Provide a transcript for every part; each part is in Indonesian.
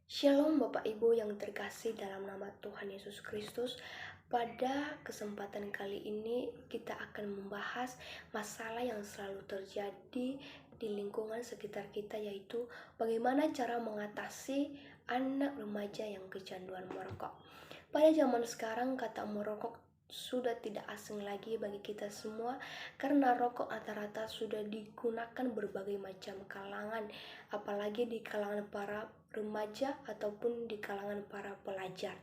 Shalom Bapak Ibu yang terkasih dalam nama Tuhan Yesus Kristus. Pada kesempatan kali ini kita akan membahas masalah yang selalu terjadi di lingkungan sekitar kita, yaitu bagaimana cara mengatasi anak remaja yang kecanduan merokok. Pada zaman sekarang kata merokok sudah tidak asing lagi bagi kita semua, karena rokok rata-rata sudah digunakan berbagai macam kalangan, apalagi di kalangan para remaja ataupun di kalangan para pelajar.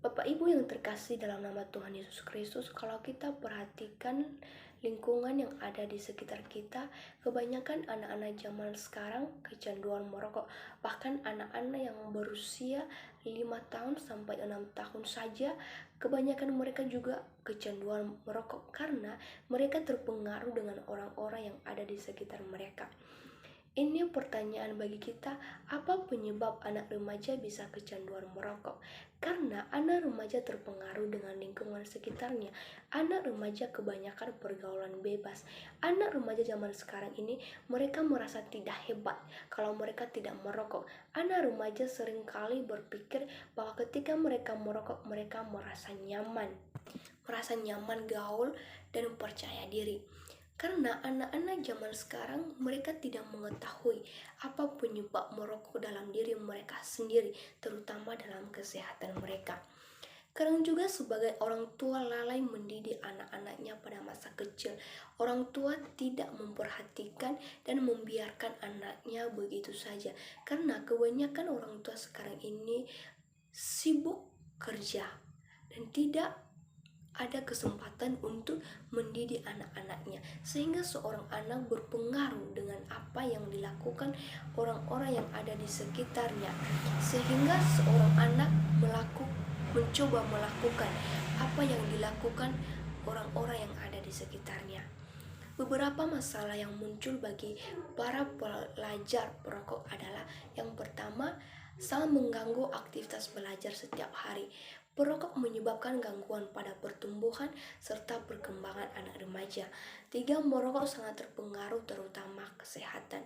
Bapak Ibu yang terkasih dalam nama Tuhan Yesus Kristus, kalau kita perhatikan lingkungan yang ada di sekitar kita, kebanyakan anak-anak zaman sekarang kecanduan merokok. Bahkan anak-anak yang berusia 5 tahun sampai 6 tahun saja, kebanyakan mereka juga kecanduan merokok karena mereka terpengaruh dengan orang-orang yang ada di sekitar mereka. Ini pertanyaan bagi kita, apa penyebab anak remaja bisa kecanduan merokok? Karena anak remaja terpengaruh dengan lingkungan sekitarnya. Anak remaja kebanyakan pergaulan bebas. Anak remaja zaman sekarang ini, mereka merasa tidak hebat kalau mereka tidak merokok. Anak remaja seringkali berpikir bahwa ketika mereka merokok, mereka merasa nyaman gaul, dan percaya diri. Karena anak-anak zaman sekarang mereka tidak mengetahui apa penyebab merokok dalam diri mereka sendiri, terutama dalam kesehatan mereka. Kadang juga sebagai orang tua lalai mendidik anak-anaknya pada masa kecil. Orang tua tidak memperhatikan dan membiarkan anaknya begitu saja. Karena kebanyakan orang tua sekarang ini sibuk kerja dan tidak ada kesempatan untuk mendidik anak-anaknya, sehingga seorang anak berpengaruh dengan apa yang dilakukan orang-orang yang ada di sekitarnya, sehingga seorang anak mencoba melakukan apa yang dilakukan orang-orang yang ada di sekitarnya. Beberapa masalah yang muncul bagi para pelajar perokok adalah, yang pertama, sangat mengganggu aktivitas belajar setiap hari. Perokok menyebabkan gangguan pada pertumbuhan serta perkembangan anak remaja. 3. Merokok sangat terpengaruh terutama kesehatan.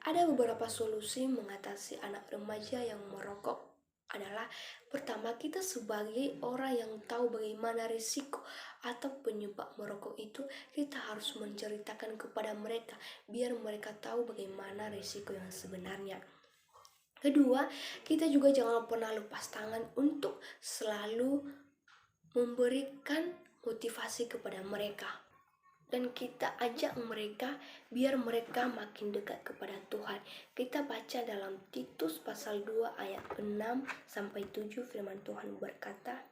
Ada beberapa solusi mengatasi anak remaja yang merokok adalah, pertama, kita sebagai orang yang tahu bagaimana risiko atau penyebab merokok itu, kita harus menceritakan kepada mereka biar mereka tahu bagaimana risiko yang sebenarnya. Kedua, kita juga jangan pernah lepas tangan untuk selalu memberikan motivasi kepada mereka. Dan kita ajak mereka biar mereka makin dekat kepada Tuhan. Kita baca dalam Titus pasal 2 ayat 6-7, firman Tuhan berkata,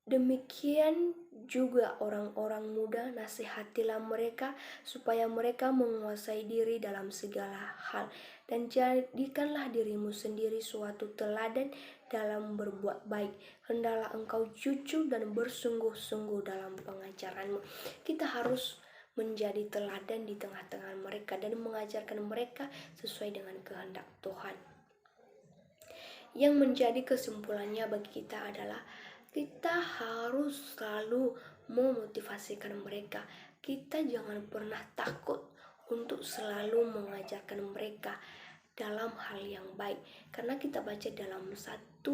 demikian juga orang-orang muda, nasihatilah mereka supaya mereka menguasai diri dalam segala hal, dan jadikanlah dirimu sendiri suatu teladan dalam berbuat baik. Hendaklah engkau jujur dan bersungguh-sungguh dalam pengajaranmu. Kita harus menjadi teladan di tengah-tengah mereka dan mengajarkan mereka sesuai dengan kehendak Tuhan. Yang menjadi kesimpulannya bagi kita adalah, kita harus selalu memotivasikan mereka. Kita jangan pernah takut untuk selalu mengajarkan mereka dalam hal yang baik. Karena kita baca dalam 1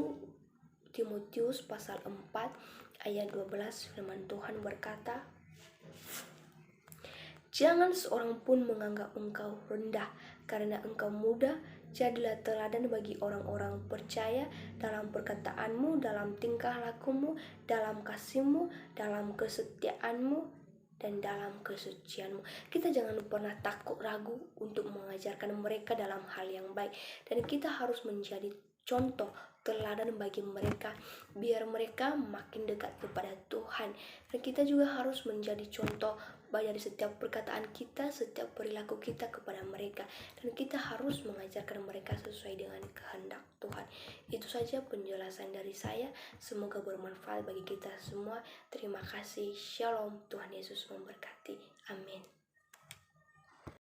Timotius pasal 4 ayat 12, firman Tuhan berkata, jangan seorang pun menganggap engkau rendah karena engkau muda. Jadilah teladan bagi orang-orang percaya dalam perkataanmu, dalam tingkah lakumu, dalam kasihmu, dalam kesetiaanmu, dan dalam kesucianmu. Kita jangan pernah takut ragu untuk mengajarkan mereka dalam hal yang baik. Dan kita harus menjadi contoh teladan bagi mereka biar mereka makin dekat kepada Tuhan. Dan kita juga harus menjadi contoh dari setiap perkataan kita, setiap perilaku kita kepada mereka. Dan kita harus mengajarkan mereka sesuai dengan kehendak Tuhan. Itu saja penjelasan dari saya. Semoga bermanfaat bagi kita semua. Terima kasih. Shalom. Tuhan Yesus memberkati. Amin.